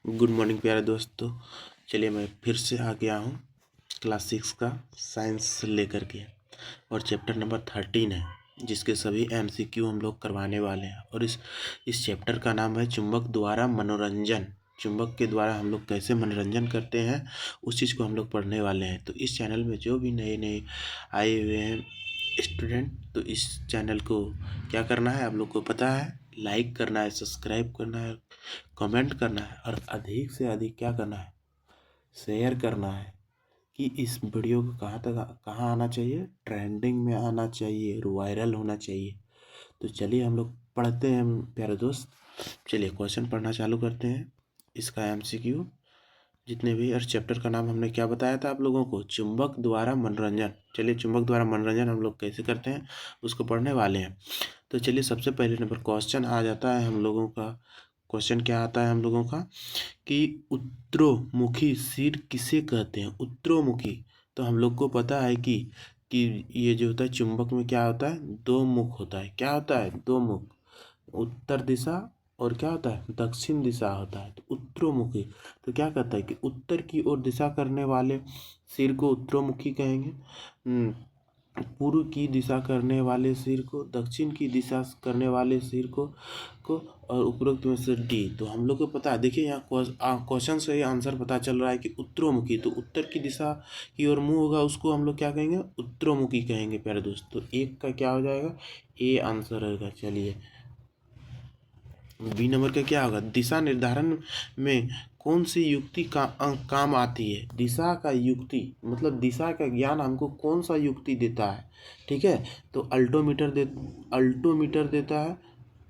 Good morning प्यारे दोस्तों। चलिए मैं फिर से आ गया हूँ क्लास 6 का साइंस लेकर के, और चैप्टर नंबर 13 है जिसके सभी MCQ हम लोग करवाने वाले हैं। और इस चैप्टर का नाम है चुंबक द्वारा मनोरंजन। चुंबक के द्वारा हम लोग कैसे मनोरंजन करते हैं उस चीज़ को हम लोग पढ़ने वाले हैं। तो इस चैनल में जो भी नए नए आए हुए हैं स्टूडेंट, तो इस चैनल को क्या करना है आप लोग को पता है, लाइक करना है, सब्सक्राइब करना है, कमेंट करना है, और अधिक से अधिक क्या करना है, शेयर करना है कि इस वीडियो को कहाँ आना चाहिए, ट्रेंडिंग में आना चाहिए, वायरल होना चाहिए। तो चलिए हम लोग पढ़ते हैं प्यारे दोस्त। चलिए क्वेश्चन पढ़ना चालू करते हैं। इसका MCQ जितने भी, और चैप्टर का नाम हमने क्या बताया था आप लोगों को, चुंबक द्वारा मनोरंजन। चलिए चुंबक द्वारा मनोरंजन हम लोग कैसे करते हैं उसको पढ़ने वाले हैं। तो चलिए सबसे पहले नंबर क्वेश्चन आ जाता है हम लोगों का। क्वेश्चन क्या आता है हम लोगों का कि उत्तरोमुखी सिर किसे कहते हैं। उत्तरोमुखी, तो हम लोग को पता है कि ये जो होता है चुंबक में क्या होता है, दो मुख होता है। क्या होता है, दो मुख, उत्तर दिशा और क्या होता है, दक्षिण दिशा होता है। तो उत्तरोमुखी, तो क्या कहता है कि उत्तर की ओर दिशा करने वाले सिर को उत्तरोमुखी कहेंगे। पूर्व की दिशा करने वाले सिर को, दक्षिण की दिशा करने वाले सिर को और उपरोक्त में से डी। तो हम लोग को पता है, देखिए यहाँ क्वेश्चन से ही आंसर पता चल रहा है कि उत्तरोमुखी, तो उत्तर की दिशा की ओर मुंह होगा, उसको हम लोग क्या कहेंगे, उत्तरोमुखी कहेंगे प्यारे दोस्त। तो एक का क्या हो जाएगा, ए आंसर होगा। चलिए बी नंबर का क्या होगा, दिशा निर्धारण में कौन सी युक्ति काम आती है। दिशा का युक्ति मतलब दिशा का ज्ञान हमको कौन सा युक्ति देता है, ठीक है। तो अल्टोमीटर देता है,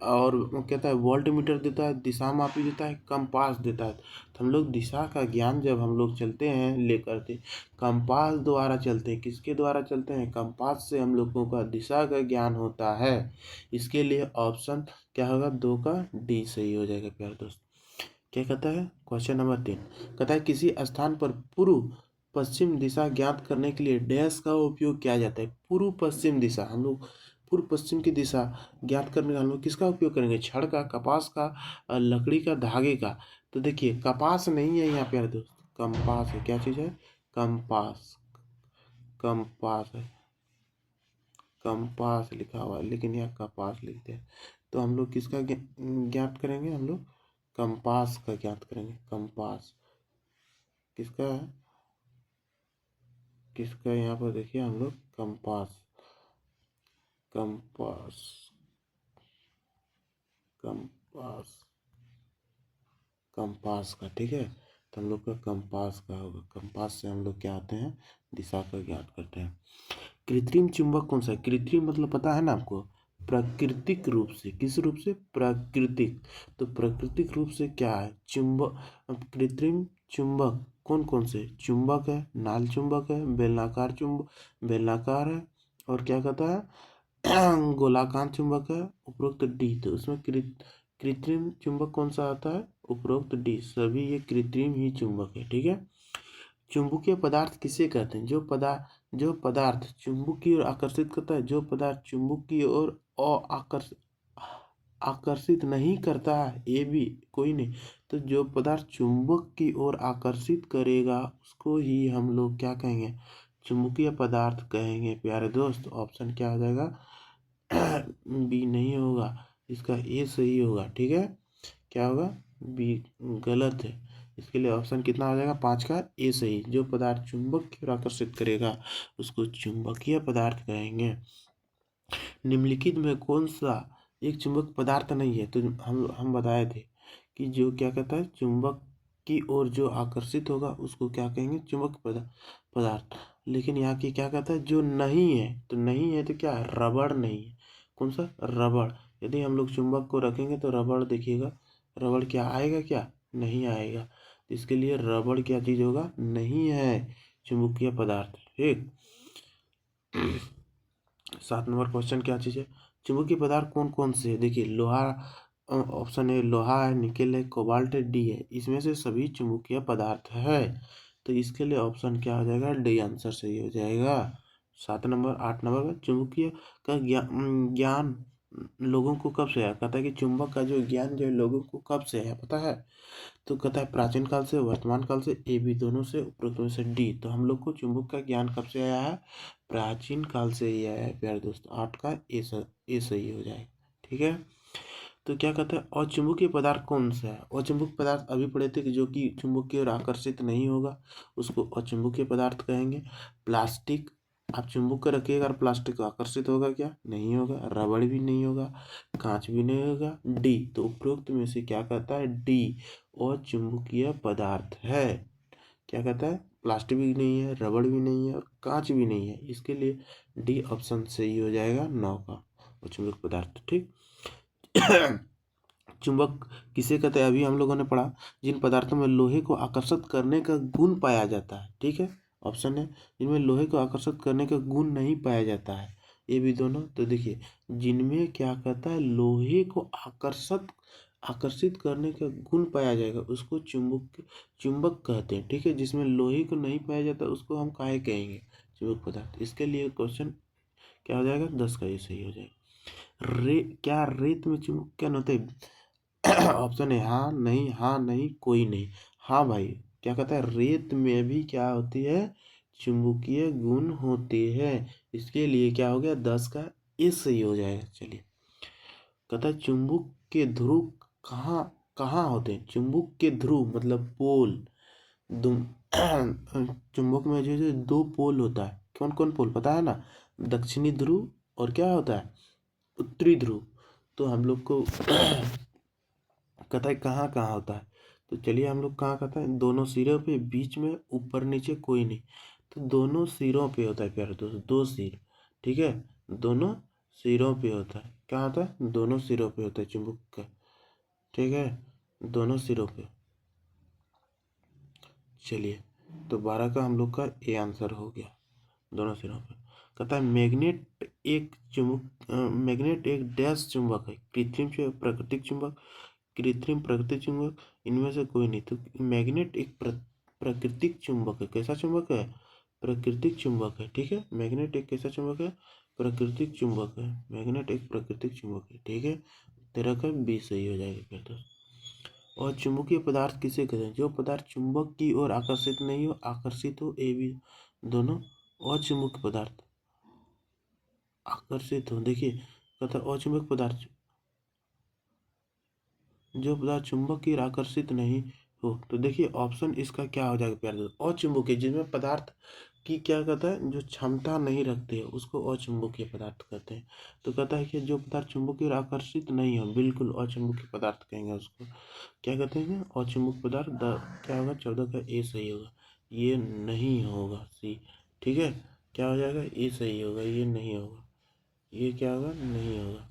और वो कहता है वोल्ट मीटर देता है, दिशा मापी देता है, कंपास देता है। तो हम लोग दिशा का ज्ञान जब हम लोग चलते हैं लेकर के, कंपास द्वारा चलते हैं। किसके द्वारा चलते हैं, कंपास से हम लोगों का दिशा का ज्ञान होता है। इसके लिए ऑप्शन क्या होगा, 2 का डी सही हो जाएगा प्यारे दोस्त। क्या कहता है क्वेश्चन नंबर 3, कहता है किसी स्थान पर पूर्व पश्चिम दिशा ज्ञात करने के लिए डैश का उपयोग किया जाता है। पूर्व पश्चिम दिशा, हम लोग पूर्व पश्चिम की दिशा ज्ञात करने का हम लोग किसका उपयोग करेंगे, छड़ का, कपास का, लकड़ी का, धागे का। तो देखिए कपास नहीं है यहाँ पे दोस्त, कंपास है। क्या चीज़ है, कंपास, कंपास है, कंपास लिखा हुआ है लेकिन यहाँ कपास लिखते हैं। तो हम लोग किसका ज्ञात करेंगे, हम लोग कंपास का ज्ञात करेंगे। कंपास किसका है, किसका, यहाँ पर देखिए हम लोग कंपास, कंपास, कंपास, कंपास का, ठीक है। तो हम लोग का कंपास का होगा। कंपास से हम लोग क्या आते हैं, दिशा का ज्ञात करते हैं। कृत्रिम चुंबक कौन सा है, कृत्रिम मतलब पता है ना आपको, प्राकृतिक रूप से, किस रूप से, प्राकृतिक। तो प्राकृतिक रूप से क्या है, चुंबक। कृत्रिम चुंबक कौन कौन से, चुंबक है, नाल चुंबक है, बेलनाकार चुंबक, बेलनाकार है, और क्या कहता है गोलाकार चुंबक है, उपरोक्त डी। तो उसमें कृत्रिम चुंबक कौन सा आता है, उपरोक्त डी। सभी ये कृत्रिम ही चुंबक है, ठीक है। चुंबकीय पदार्थ किसे कहते हैं, जो पदार्थ चुंबक की ओर आकर्षित करता है, जो पदार्थ चुंबक की ओर आकर्षित नहीं करता है, ये भी कोई नहीं। तो जो पदार्थ चुंबक की ओर आकर्षित करेगा उसको ही हम लोग क्या कहेंगे, चुंबकीय पदार्थ कहेंगे प्यारे दोस्त। ऑप्शन क्या हो जाएगा बी नहीं होगा, इसका ए सही होगा, ठीक है। क्या होगा, बी गलत है। इसके लिए ऑप्शन कितना हो जाएगा, 5 का ए सही। जो पदार्थ चुंबक की ओर आकर्षित करेगा उसको चुंबकीय पदार्थ कहेंगे। निम्नलिखित में कौन सा एक चुंबक पदार्थ नहीं है। तो हम बताए थे कि जो क्या कहता है, चुंबक की ओर जो आकर्षित होगा उसको क्या कहेंगे, चुंबक पदार्थ। लेकिन यहाँ की क्या कहता है, जो नहीं है, तो नहीं है तो क्या है, रबड़ नहीं है। कौन सा, रबड़। यदि हम लोग चुंबक को रखेंगे तो रबड़ देखिएगा, रबड़ क्या आएगा, क्या नहीं आएगा। तो इसके लिए रबड़ क्या चीज़ होगा, नहीं है चुंबकीय पदार्थ, ठीक। 7 नंबर क्वेश्चन क्या चीज़ है, चुंबकीय पदार्थ कौन कौन से है। देखिए लोहा, ऑप्शन ए लोहा है, निकेल है, कोबाल्ट है, डी है। इसमें से सभी चुंबकीय पदार्थ है। तो इसके लिए ऑप्शन क्या हो जाएगा, डी आंसर सही हो जाएगा। 7 नंबर, 8 नंबर का चुंबकीय का ज्ञान लोगों को कब से आया? कहता है कि चुंबक का जो ज्ञान जो है लोगों को कब से है पता है? तो कहता है प्राचीन काल से, वर्तमान काल से, ए बी दोनों से, उपरोक्त में से डी। तो हम लोग को चुंबक का ज्ञान कब से आया है? प्राचीन काल से ही आया है प्यारे दोस्त। 8 का ए सही हो जाएगा। ठीक है। तो क्या कहता है अचुंबकीय पदार्थ कौन सा है? अचुंबकीय पदार्थ अभी पढ़े थे कि जो कि चुंबक की ओर आकर्षित नहीं होगा उसको अचुंबकीय पदार्थ कहेंगे। प्लास्टिक, आप चुंबक को रखिएगा और प्लास्टिक आकर्षित होगा क्या? नहीं होगा। रबड़ भी नहीं होगा, कांच भी नहीं होगा। डी, तो उपरोक्त में से क्या कहता है? डी अचुंबकीय पदार्थ है। क्या कहता है? प्लास्टिक भी नहीं है, रबड़ भी नहीं है और कांच भी नहीं है। इसके लिए डी ऑप्शन सही हो जाएगा 9 का अचुंबक पदार्थ। ठीक। चुंबक किसे कहते हैं? अभी हम लोगों ने पढ़ा जिन पदार्थों में लोहे को आकर्षित करने का गुण पाया जाता है। ठीक है, ऑप्शन है जिनमें लोहे को आकर्षित करने का गुण नहीं पाया जाता है। ये भी दोनों। तो देखिए जिनमें क्या कहता है लोहे को आकर्षित करने का गुण पाया जाएगा उसको चुंबक कहते हैं। ठीक है, जिसमें लोहे को नहीं पाया जाता उसको हम काहे कहेंगे? चुंबक पदार्थ। इसके लिए क्वेश्चन क्या हो जाएगा? 10 का ये सही हो जाएगा। क्या रेत में चुंबकन होते हैं? ऑप्शन है हाँ नहीं, हाँ नहीं, कोई नहीं। हाँ भाई, क्या कहता है रेत में भी क्या होती है? चुंबकीय गुण होते हैं। इसके लिए क्या हो गया? 10 का ये सही हो जाएगा। चलिए, कहता है चुंबक के ध्रुव कहाँ कहाँ होते हैं? चुंबक के ध्रुव मतलब पोल। चुंबक में जो दो पोल होता है, कौन कौन पोल पता है ना? दक्षिणी ध्रुव और क्या होता है? उत्तरी ध्रुव। तो हम लोग को कहता है कहाँ कहाँ होता है? तो चलिए हम लोग कहाँ कहता है? दोनों सिरों पे, बीच में, ऊपर नीचे कोई नहीं। तो दोनों सिरों पे होता है प्यारे दोस्त, दो सिर। ठीक है, दोनों सिरों पे होता है। क्या होता है? दोनों सिरों पे होता है चुंबक का। ठीक है, दोनों सिरों पे। चलिए, तो 12 का हम लोग का ए आंसर हो गया, दोनों सिरों पे। कहता है मैग्नेट एक डैश चुंबक है, कृत्रिम प्राकृतिक चुंबक, कृत्रिम प्राकृतिक चुंबक, इनमें से कोई नहीं। तो मैग्नेट एक प्राकृतिक चुंबक है। कैसा चुंबक है? प्राकृतिक चुंबक है। ठीक है, मैग्नेट एक कैसा चुंबक है? प्राकृतिक चुंबक है। मैग्नेट एक प्राकृतिक चुंबक है। ठीक है, 13 का बी सही हो जाएगा फिर तो। और चुंबकीय पदार्थ किसे कहते हैं? जो पदार्थ चुंबक की ओर आकर्षित नहीं हो, आकर्षित हो, ए बी दोनों। और चुंबकीय पदार्थ आकर्षित हो, देखिए कहता है अचुंबक पदार्थ, जो पदार्थ चुंबक की ओर आकर्षित नहीं हो। तो देखिए ऑप्शन इसका क्या हो जाएगा प्यारे दोस्त? अचुंबकीय, जिसमें पदार्थ की क्या कहता है जो क्षमता नहीं रखते हैं उसको अचुंबकीय पदार्थ कहते हैं। तो कहता है कि जो पदार्थ चुंबक की ओर आकर्षित नहीं हो, बिल्कुल अचुंबकीय पदार्थ कहेंगे उसको। क्या कहते हैं? अचुंबक पदार्थ। क्या होगा? 14 का ए सही होगा, ये नहीं होगा सी। ठीक है, क्या हो जाएगा? ए सही होगा, ये नहीं होगा। ये क्या होगा? नहीं होगा।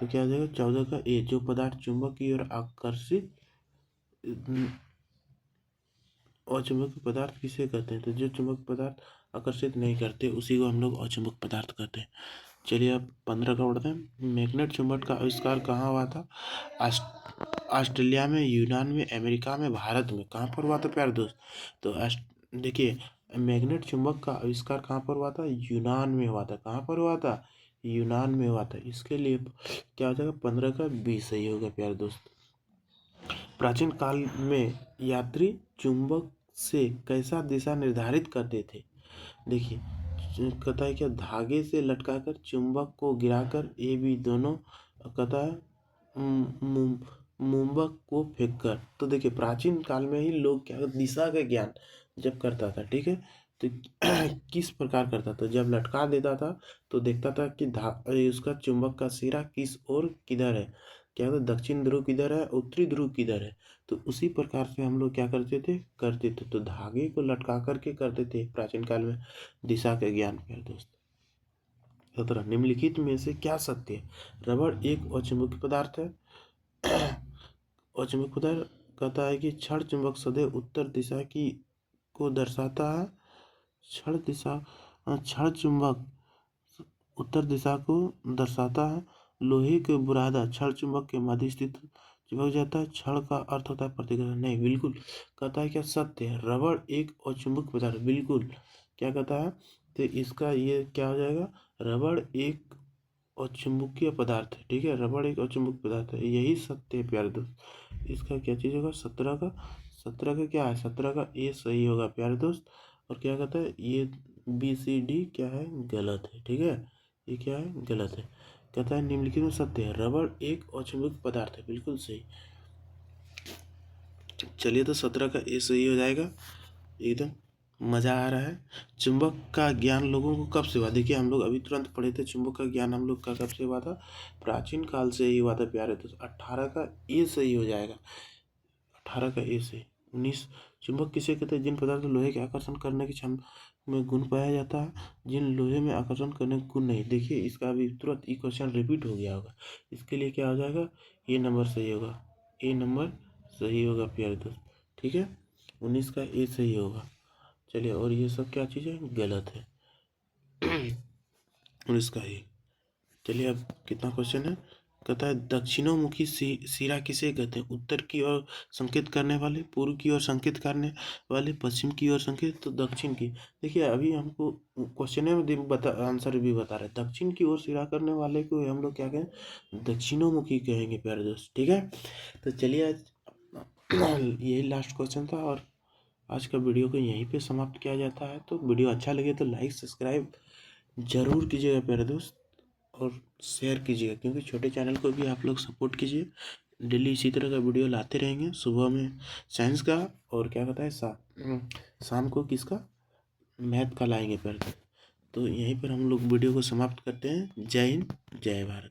तो क्या हो जाएगा? 14 का ए, जो पदार्थ चुंबक की ओर आकर्षित, अचुंबक पदार्थ किसे कहते हैं? तो जो चुंबक पदार्थ आकर्षित नहीं करते उसी को हम लोग अचुंबक पदार्थ कहते हैं। चलिए अब 15 का उड़ते हैं। मैग्नेट चुंबक का आविष्कार कहाँ हुआ था? ऑस्ट्रेलिया में, यूनान में, अमेरिका में, भारत में। कहाँ पर हुआ था प्यारे दोस्त? तो देखिए मैग्नेट चुंबक का आविष्कार कहाँ पर हुआ था? यूनान में हुआ था। कहाँ पर हुआ था? यूनान में हुआ था। इसके लिए क्या हो जाएगा? 15 का बी सही होगा प्यारे दोस्त। प्राचीन काल में यात्री चुंबक से कैसा दिशा निर्धारित करते थे? देखिए कहता है क्या? धागे से लटकाकर, चुंबक को गिराकर, ए बी दोनों। कहता है मुंबक को फेंककर। तो देखिए प्राचीन काल में ही लोग क्या दिशा का ज्ञान जब करता था, ठीक है, तो किस प्रकार करता था? जब लटका देता था तो देखता था कि उसका चुंबक का सिरा किस ओर किधर है। क्या होता? दक्षिण ध्रुव किधर है, उत्तरी ध्रुव किधर है। तो उसी प्रकार से हम लोग क्या करते थे तो धागे को लटका करके करते थे प्राचीन काल में दिशा के ज्ञान पर दोस्त। 17 निम्नलिखित में से क्या सत्य है? रबड़ एक अचुंबकीय पदार्थ है। अचुंबकीय पदार्थ कहता है कि क्षण चुंबक सदैव उत्तर दिशा की को दर्शाता है। क्षण चुंबक उत्तर दिशा को दर्शाता है। लोहे के बुरादा क्षण चुंबक के मध्य स्थित चिपक जाता है। क्षण का अर्थ होता है प्रतिक्रिया। नहीं, बिल्कुल कहता है क्या सत्य है? रबड़ एक अचुंबक पदार्थ, बिल्कुल। क्या कहता है? तो इसका ये क्या हो जाएगा? रबड़ एक अचुंबकीय पदार्थ है, ठीक है। रबड़ एक अचुंबकीय पदार्थ है, यही सत्य है प्यारे दोस्त। इसका क्या चीज़ होगा, 17 का क्या है, 17 का ए सही होगा प्यारे दोस्त। और क्या कहता है, ये BCD क्या है, गलत है, ठीक है। ये क्या है, गलत है। कहता है निम्नलिखित में सत्य है, रबड़ एक अचुंबकीय पदार्थ है, बिल्कुल सही। चलिए तो 17 का ए सही हो जाएगा, एकदम मज़ा आ रहा है। चुंबक का ज्ञान लोगों को कब से हुआ, देखिए हम लोग अभी तुरंत पढ़े थे, चुंबक का ज्ञान हम लोग का कब से हुआ था, प्राचीन काल से ही हुआ था प्यारे दोस्त। 18 का ए सही हो जाएगा, 18 का ए से। 19, चुंबक किसे कहते हैं, जिन पदार्थ में लोहे के आकर्षण करने की क्षमता में गुण पाया जाता है, जिन लोहे में आकर्षण करने के गुण नहीं। देखिए इसका अभी तुरंत ये क्वेश्चन रिपीट हो गया होगा, इसके लिए क्या हो जाएगा, ए नंबर सही होगा, ए नंबर सही होगा प्यारे दोस्त, ठीक है। 19 का ए सही होगा। चलिए, और ये सब क्या चीज़ है, गलत है। 19 का ए। चलिए अब कितना क्वेश्चन है, कहता है दक्षिणोमुखी सिरा किसे कहते हैं, उत्तर की ओर संकेत करने वाले, पूर्व की ओर संकेत करने वाले, पश्चिम की ओर संकेत, तो दक्षिण की। देखिए अभी हमको क्वेश्चन में आंसर भी बता रहे हैं, दक्षिण की ओर सिरा करने वाले को हम लोग क्या कहें, दक्षिणोमुखी कहेंगे प्यारे दोस्त, ठीक है। तो चलिए आज यही लास्ट क्वेश्चन था, और आज का वीडियो को यहीं पे समाप्त किया जाता है। तो वीडियो अच्छा लगे तो लाइक सब्सक्राइब जरूर कीजिएगा प्यारे दोस्त, और शेयर कीजिएगा, क्योंकि छोटे चैनल को भी आप लोग सपोर्ट कीजिए। डेली इसी तरह का वीडियो लाते रहेंगे, सुबह में साइंस का, और क्या कहता है शाम को किसका, मैथ का लाएंगे प्यारे दोस्त। तो यहीं पर हम लोग वीडियो को समाप्त करते हैं। जय हिंद, जय भारत।